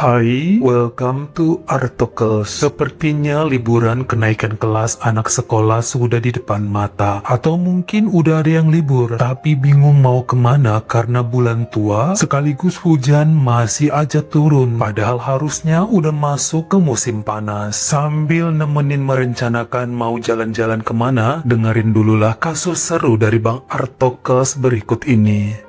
Hai, welcome to Artokels. Sepertinya liburan kenaikan kelas anak sekolah sudah di depan mata. Atau mungkin udah ada yang libur, tapi bingung mau kemana karena bulan tua sekaligus hujan masih aja turun. Padahal harusnya udah masuk ke musim panas. Sambil nemenin merencanakan mau jalan-jalan kemana, dengerin dululah kasus seru dari Bang Artokels berikut ini.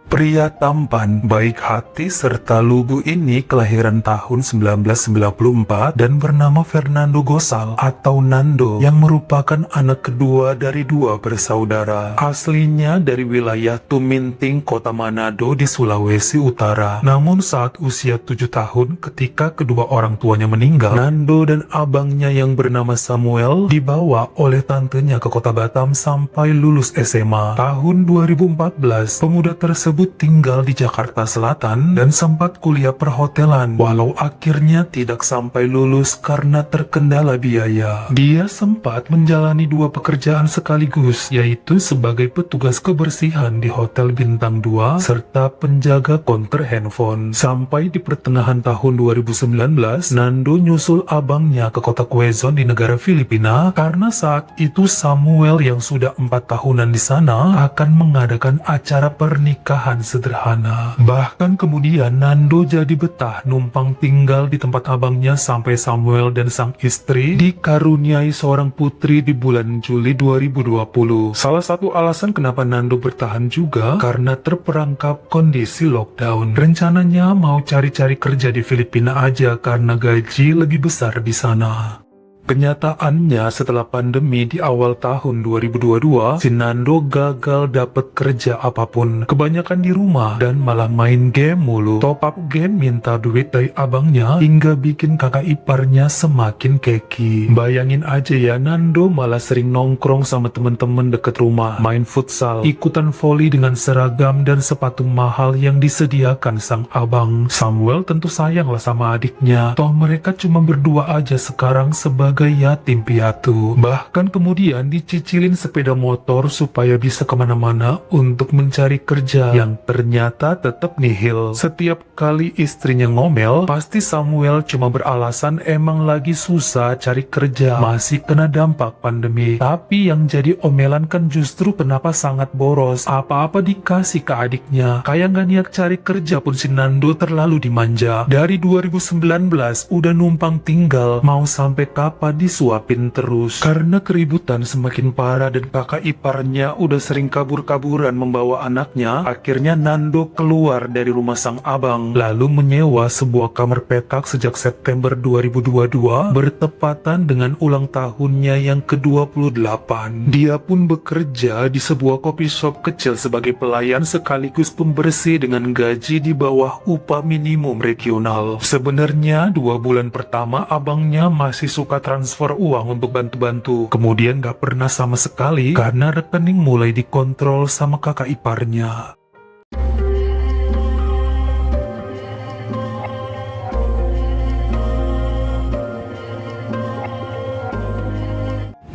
Pria tampan, baik hati, serta lugu ini kelahiran tahun 1994 dan bernama Fernando Gosal atau Nando yang merupakan anak kedua dari dua bersaudara. Aslinya dari wilayah Tuminting, Kota Manado di Sulawesi Utara. Namun saat usia 7 tahun ketika kedua orang tuanya meninggal, Nando dan abangnya yang bernama Samuel dibawa oleh tantenya ke Kota Batam sampai lulus SMA. Tahun 2014, pemuda tersebut tinggal di Jakarta Selatan dan sempat kuliah perhotelan, walau akhirnya tidak sampai lulus karena terkendala biaya. Dia sempat menjalani dua pekerjaan sekaligus, yaitu sebagai petugas kebersihan di Hotel Bintang 2 serta penjaga konter handphone. Sampai di pertengahan tahun 2019, Nando nyusul abangnya ke kota Quezon di negara Filipina karena saat itu Samuel yang sudah 4 tahunan di sana akan mengadakan acara pernikahan sederhana. Bahkan kemudian Nando jadi betah numpang tinggal di tempat abangnya sampai Samuel dan sang istri dikaruniai seorang putri di bulan Juli 2020. Salah satu alasan kenapa Nando bertahan juga karena terperangkap kondisi lockdown. Rencananya mau cari-cari kerja di Filipina aja karena gaji lebih besar di sana. Kenyataannya setelah pandemi di awal tahun 2022, si Nando gagal dapat kerja apapun. Kebanyakan di rumah dan malah main game mulu. Top up game minta duit dari abangnya hingga bikin kakak iparnya semakin keki. Bayangin aja ya, Nando malah sering nongkrong sama temen-temen deket rumah, main futsal, ikutan voli dengan seragam dan sepatu mahal yang disediakan sang abang. Samuel tentu sayang lah sama adiknya. Toh mereka cuma berdua aja sekarang sebagai yatim piatu. Bahkan kemudian dicicilin sepeda motor supaya bisa kemana-mana untuk mencari kerja yang ternyata tetap nihil. Setiap kali istrinya ngomel, pasti Samuel cuma beralasan emang lagi susah cari kerja, masih kena dampak pandemi. Tapi yang jadi omelan kan justru kenapa sangat boros, apa-apa dikasih ke adiknya. Kayak gak niat cari kerja pun si Nando terlalu dimanja. Dari 2019 udah numpang tinggal, mau sampai kapan disuapin terus. Karena keributan semakin parah dan kakak iparnya udah sering kabur-kaburan membawa anaknya, akhirnya Nando keluar dari rumah sang abang, lalu menyewa sebuah kamar petak sejak September 2022 bertepatan dengan ulang tahunnya yang ke-28. Dia pun bekerja di sebuah coffee shop kecil sebagai pelayan sekaligus pembersih dengan gaji di bawah upah minimum regional. Sebenarnya 2 bulan pertama abangnya masih suka transfer uang untuk bantu-bantu, kemudian gak pernah sama sekali karena rekening mulai dikontrol sama kakak iparnya.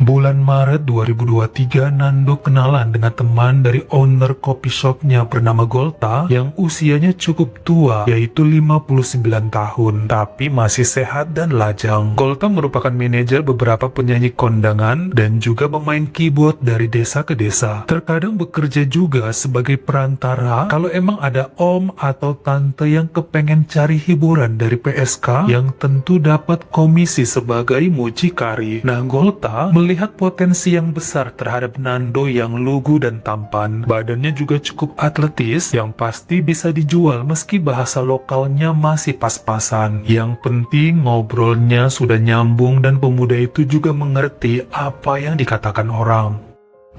Bulan Maret 2023, Nando kenalan dengan teman dari owner coffee shopnya bernama Golta yang usianya cukup tua, yaitu 59 tahun, tapi masih sehat dan lajang. Golta merupakan manajer beberapa penyanyi kondangan dan juga pemain keyboard dari desa ke desa. Terkadang bekerja juga sebagai perantara kalau emang ada om atau tante yang kepengen cari hiburan dari PSK yang tentu dapat komisi sebagai mucikari. Nah, Golta melihat potensi yang besar terhadap Nando yang lugu dan tampan. Badannya juga cukup atletis yang pasti bisa dijual meski bahasa lokalnya masih pas-pasan. Yang penting ngobrolnya sudah nyambung dan pemuda itu juga mengerti apa yang dikatakan orang.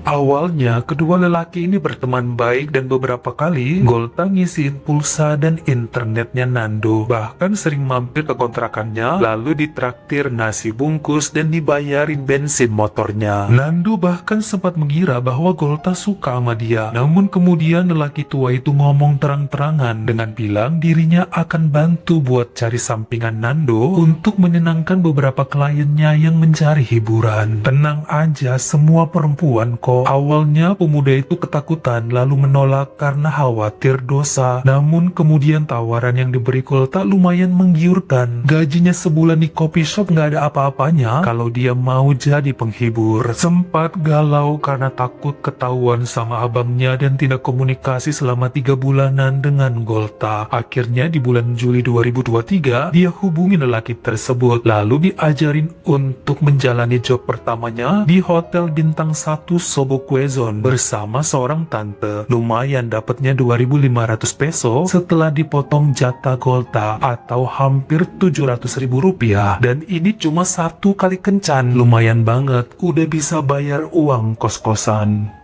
Awalnya, kedua lelaki ini berteman baik dan beberapa kali Golta ngisiin pulsa dan internetnya Nando. Bahkan sering mampir ke kontrakannya, lalu ditraktir nasi bungkus dan dibayarin bensin motornya. Nando bahkan sempat mengira bahwa Golta suka sama dia. Namun kemudian lelaki tua itu ngomong terang-terangan dengan bilang dirinya akan bantu buat cari sampingan Nando untuk menyenangkan beberapa kliennya yang mencari hiburan. Tenang aja, semua perempuan kok. Awalnya pemuda itu ketakutan lalu menolak karena khawatir dosa. Namun kemudian tawaran yang diberi Golta lumayan menggiurkan. Gajinya sebulan di coffee shop gak ada apa-apanya kalau dia mau jadi penghibur. Sempat galau karena takut ketahuan sama abangnya dan tidak komunikasi selama 3 bulanan dengan Golta. Akhirnya di bulan Juli 2023 dia hubungi lelaki tersebut lalu diajarin untuk menjalani job pertamanya di hotel bintang 1 Sobokwezon bersama seorang tante. Lumayan dapatnya 2.500 peso setelah dipotong jatah Golta atau hampir 700.000 rupiah. Dan ini cuma 1 kali kencan. Lumayan banget, udah bisa bayar uang kos-kosan.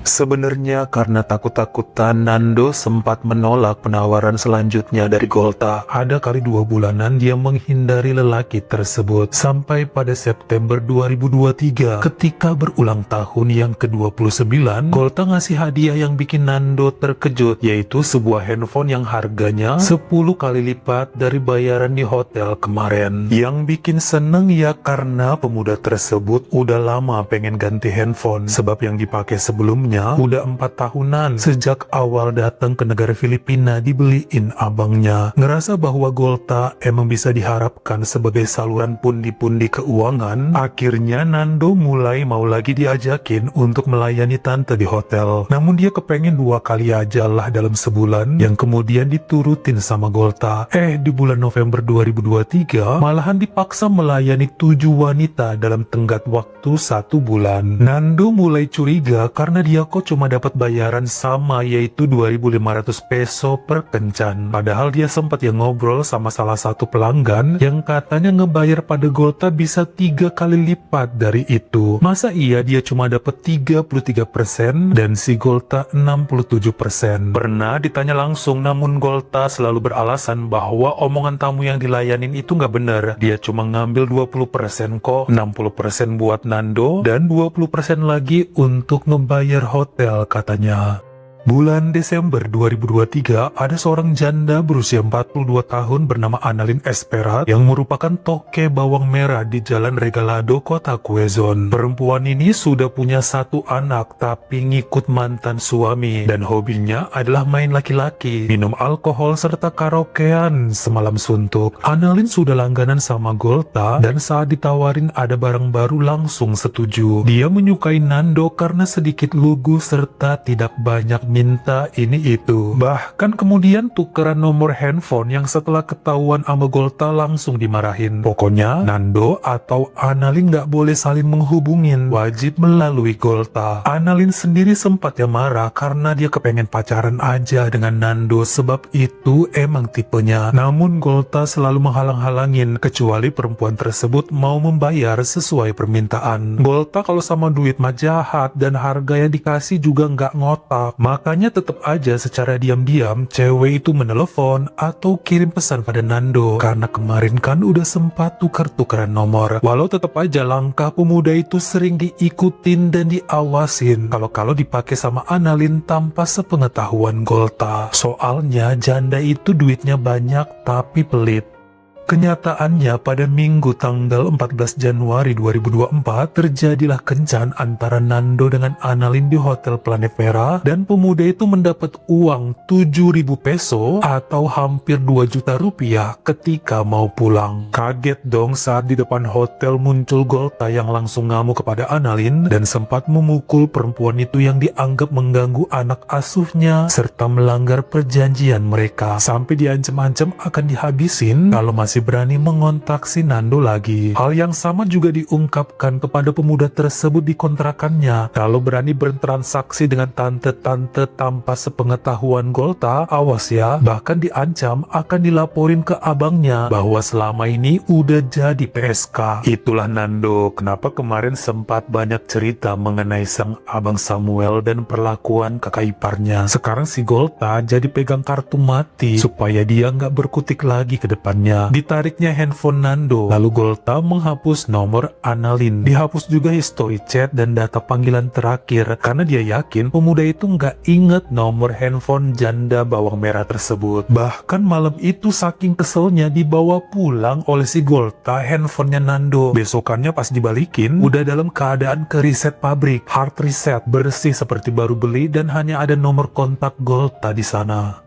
Sebenarnya karena takut-takutan, Nando sempat menolak penawaran selanjutnya dari Golta. Ada kali 2 bulanan dia menghindari lelaki tersebut. Sampai pada September 2023, ketika berulang tahun yang ke-29, Golta ngasih hadiah yang bikin Nando terkejut, yaitu sebuah handphone yang harganya 10 kali lipat dari bayaran di hotel kemarin. Yang bikin seneng ya karena pemuda tersebut udah lama pengen ganti handphone, sebab yang dipakai sebelumnya udah 4 tahunan sejak awal datang ke negara Filipina dibeliin abangnya. Ngerasa bahwa Golta emang bisa diharapkan sebagai saluran pundi-pundi keuangan, akhirnya Nando mulai mau lagi diajakin untuk melayani tante di hotel. Namun dia kepengen 2 kali aja lah dalam sebulan, yang kemudian diturutin sama Golta. Di bulan November 2023 malahan dipaksa melayani 7 wanita dalam tenggat waktu 1 bulan. Nando mulai curiga karena dia kok cuma dapat bayaran sama, yaitu 2.500 peso per kencan. Padahal dia sempat yang ngobrol sama salah satu pelanggan yang katanya ngebayar pada Golta bisa 3 kali lipat dari itu. Masa iya dia cuma dapat 33% dan si Golta 67%? Pernah ditanya langsung, namun Golta selalu beralasan bahwa omongan tamu yang dilayanin itu nggak bener. Dia cuma ngambil 20% kok, 60% buat Nando dan 20% lagi untuk ngebayar hotel katanya. Bulan Desember 2023, ada seorang janda berusia 42 tahun bernama Annalyn Esperat yang merupakan toke bawang merah di Jalan Regalado, Kota Quezon. Perempuan ini sudah punya 1 anak tapi ngikut mantan suami dan hobinya adalah main laki-laki, minum alkohol serta karaokean semalam suntuk. Annalyn sudah langganan sama Golta dan saat ditawarin ada barang baru langsung setuju. Dia menyukai Nando karena sedikit lugu serta tidak banyak minta ini itu. Bahkan kemudian tukeran nomor handphone yang setelah ketahuan sama Golta langsung dimarahin. Pokoknya Nando atau Annalyn gak boleh saling menghubungin, wajib melalui Golta. Annalyn sendiri sempat ya marah karena dia kepengen pacaran aja dengan Nando, sebab itu emang tipenya. Namun Golta selalu menghalang-halangin kecuali perempuan tersebut mau membayar sesuai permintaan. Golta kalau sama duit mah jahat dan harga yang dikasih juga gak ngotak. Makanya tetap aja secara diam-diam cewek itu menelepon atau kirim pesan pada Nando karena kemarin kan udah sempat tukar-tukaran nomor. Walau tetap aja langkah pemuda itu sering diikutin dan diawasin kalau dipakai sama Annalyn tanpa sepengetahuan Golta. Soalnya janda itu duitnya banyak tapi pelit. Kenyataannya pada Minggu tanggal 14 Januari 2024 terjadilah kencan antara Nando dengan Annalyn di Hotel Planet Merah dan pemuda itu mendapat uang 7.000 peso atau hampir 2 juta rupiah ketika mau pulang. Kaget dong saat di depan hotel muncul Golta yang langsung ngamuk kepada Annalyn dan sempat memukul perempuan itu yang dianggap mengganggu anak asuhnya serta melanggar perjanjian mereka, sampai diancam-ancam akan dihabisin kalau masih masih berani mengontak si Nando lagi. Hal yang sama juga diungkapkan kepada pemuda tersebut di kontrakannya. Kalau berani bertransaksi dengan tante-tante tanpa sepengetahuan Golta, awas ya, bahkan diancam akan dilaporin ke abangnya bahwa selama ini udah jadi PSK. Itulah Nando, kenapa kemarin sempat banyak cerita mengenai sang abang Samuel dan perlakuan kakak iparnya. Sekarang si Golta jadi pegang kartu mati supaya dia nggak berkutik lagi ke depannya. Ditariknya handphone Nando, lalu Golta menghapus nomor Annalyn. Dihapus juga history chat dan data panggilan terakhir karena dia yakin pemuda itu nggak inget nomor handphone janda bawang merah tersebut. Bahkan malam itu saking keselnya dibawa pulang oleh si Golta handphonenya Nando. Besokannya pas dibalikin udah dalam keadaan ke reset pabrik, hard reset, bersih seperti baru beli dan hanya ada nomor kontak Golta di sana.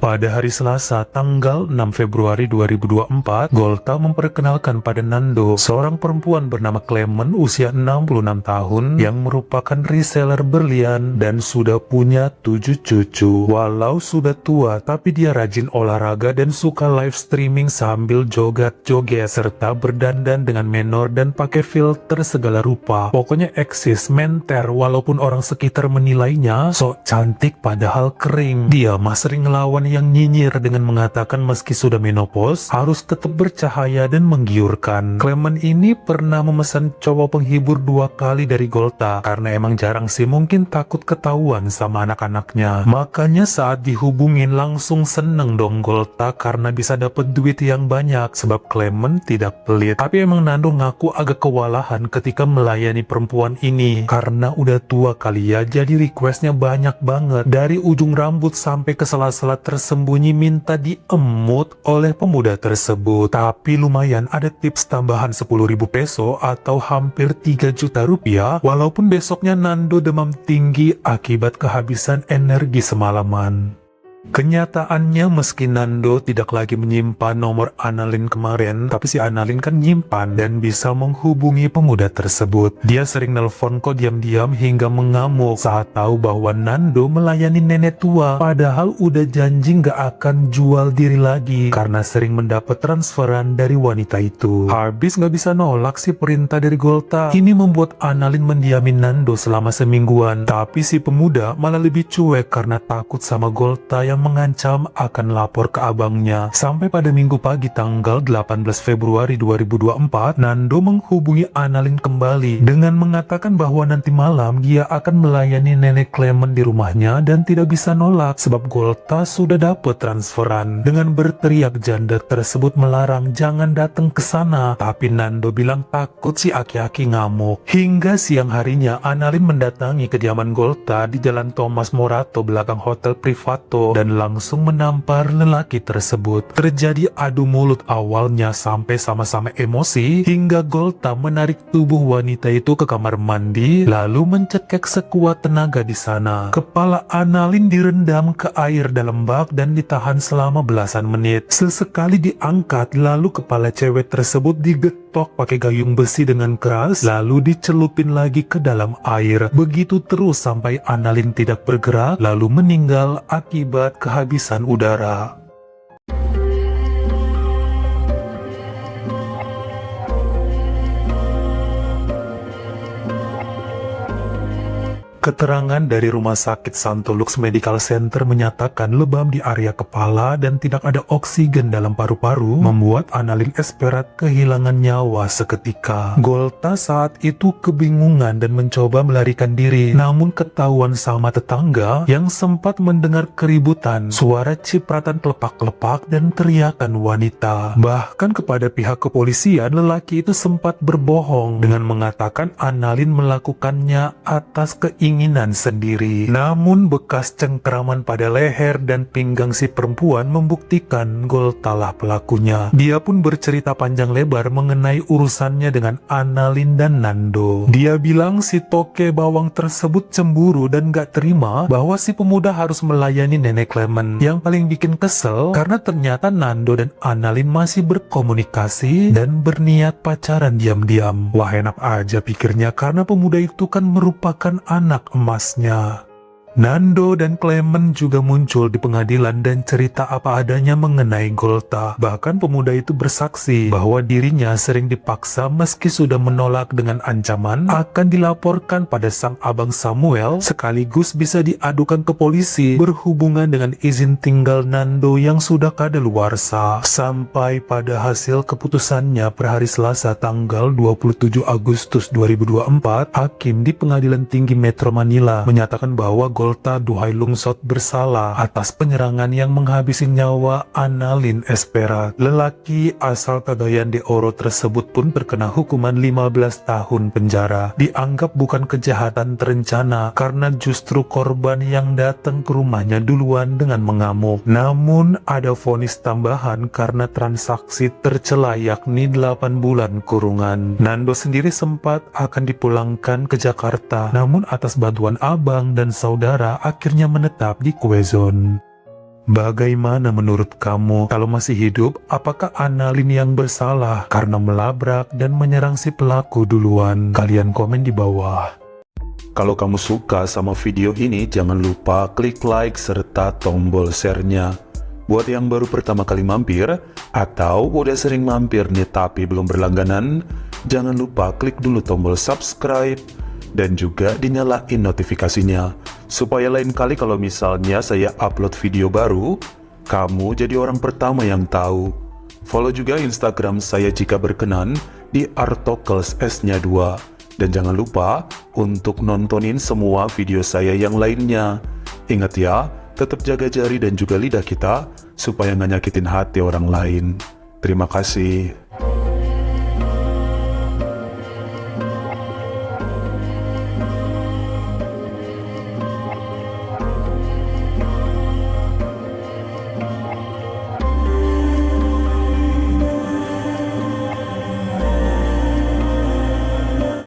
Pada hari Selasa, tanggal 6 Februari 2024, Golta memperkenalkan pada Nando seorang perempuan bernama Clement usia 66 tahun yang merupakan reseller berlian dan sudah punya 7 cucu. Walau sudah tua, tapi dia rajin olahraga dan suka live streaming sambil joget-joget serta berdandan dengan menor dan pakai filter segala rupa. Pokoknya eksis, menter, walaupun orang sekitar menilainya sok cantik padahal kering. Dia mah sering ngelawan yang nyinyir dengan mengatakan meski sudah menopause harus tetap bercahaya dan menggiurkan. Clement ini pernah memesan cowok penghibur 2 kali dari Golta karena emang jarang sih, mungkin takut ketahuan sama anak-anaknya. Makanya saat dihubungin langsung seneng dong Golta karena bisa dapet duit yang banyak sebab Clement tidak pelit. Tapi emang Nando ngaku agak kewalahan ketika melayani perempuan ini karena udah tua kali ya, jadi requestnya banyak banget dari ujung rambut sampai ke sela-sela tersembunyi minta diemut oleh pemuda tersebut. Tapi lumayan ada tips tambahan 10.000 peso atau hampir 3 juta rupiah walaupun besoknya Nando demam tinggi akibat kehabisan energi semalaman. Kenyataannya meski Nando tidak lagi menyimpan nomor Annalyn kemarin, tapi si Annalyn kan nyimpan dan bisa menghubungi pemuda tersebut. Dia sering nelpon kok diam-diam hingga mengamuk saat tahu bahwa Nando melayani nenek tua, padahal udah janji gak akan jual diri lagi karena sering mendapat transferan dari wanita itu. Habis gak bisa nolak si perintah dari Golta. Ini membuat Annalyn mendiamin Nando selama semingguan, tapi si pemuda malah lebih cuek karena takut sama Golta yang mengancam akan lapor ke abangnya. Sampai pada minggu pagi tanggal 18 Februari 2024, Nando menghubungi Annalyn kembali dengan mengatakan bahwa nanti malam dia akan melayani nenek Clement di rumahnya dan tidak bisa nolak sebab Golta sudah dapat transferan. Dengan berteriak janda tersebut melarang jangan datang ke sana, tapi Nando bilang takut si aki-aki ngamuk. Hingga siang harinya Annalyn mendatangi kediaman Golta di Jalan Thomas Morato belakang Hotel Privato dan langsung menampar lelaki tersebut. Terjadi adu mulut awalnya sampai sama-sama emosi hingga Golta menarik tubuh wanita itu ke kamar mandi lalu mencekik sekuat tenaga di sana. Kepala Annalyn direndam ke air dalam bak dan ditahan selama belasan menit. Sesekali diangkat lalu kepala cewek tersebut digetok pakai gayung besi dengan keras lalu dicelupin lagi ke dalam air. Begitu terus sampai Annalyn tidak bergerak lalu meninggal akibat kehabisan udara. Keterangan dari Rumah Sakit Santo Lux Medical Center menyatakan lebam di area kepala dan tidak ada oksigen dalam paru-paru membuat Annalyn Esperat kehilangan nyawa seketika. Golta saat itu kebingungan dan mencoba melarikan diri, namun ketahuan sama tetangga yang sempat mendengar keributan, suara cipratan kelepak-kelepak dan teriakan wanita. Bahkan kepada pihak kepolisian, lelaki itu sempat berbohong dengan mengatakan Annalyn melakukannya atas keinginan sendiri. Namun bekas cengkeraman pada leher dan pinggang si perempuan membuktikan Golta lah pelakunya. Dia pun bercerita panjang lebar mengenai urusannya dengan Annalyn dan Nando. Dia bilang si toke bawang tersebut cemburu dan gak terima bahwa si pemuda harus melayani nenek Clement. Yang paling bikin kesel karena ternyata Nando dan Annalyn masih berkomunikasi dan berniat pacaran diam-diam. Wah, enak aja pikirnya karena pemuda itu kan merupakan anak emasnya. Nando dan Clement juga muncul di pengadilan dan cerita apa adanya mengenai Golta. Bahkan pemuda itu bersaksi bahwa dirinya sering dipaksa meski sudah menolak dengan ancaman akan dilaporkan pada sang abang Samuel sekaligus bisa diadukan ke polisi berhubungan dengan izin tinggal Nando yang sudah kadaluarsa. Sampai pada hasil keputusannya per hari Selasa tanggal 27 Agustus 2024, hakim di Pengadilan Tinggi Metro Manila menyatakan bahwa Golta Duhai Lungsot bersalah atas penyerangan yang menghabisi nyawa Annalyn Espera. Lelaki asal Cagayan de Oro tersebut pun terkena hukuman 15 tahun penjara. Dianggap bukan kejahatan terencana karena justru korban yang datang ke rumahnya duluan dengan mengamuk. Namun ada vonis tambahan karena transaksi tercela yakni 8 bulan kurungan. Nando sendiri sempat akan dipulangkan ke Jakarta, namun atas bantuan abang dan saudara akhirnya menetap di Quezon. Bagaimana menurut kamu? Kalau masih hidup, apakah Annalyn yang bersalah karena melabrak dan menyerang si pelaku duluan? Kalian komen di bawah. Kalau kamu suka sama video ini, jangan lupa klik like serta tombol share-nya. Buat yang baru pertama kali mampir, atau udah sering mampir nih tapi belum berlangganan, jangan lupa klik dulu tombol subscribe dan juga dinyalain notifikasinya, supaya lain kali kalau misalnya saya upload video baru, kamu jadi orang pertama yang tahu. Follow juga Instagram saya jika berkenan di Artokels S-nya 2. Dan jangan lupa untuk nontonin semua video saya yang lainnya. Ingat ya, tetap jaga jari dan juga lidah kita, supaya nggak nyakitin hati orang lain. Terima kasih.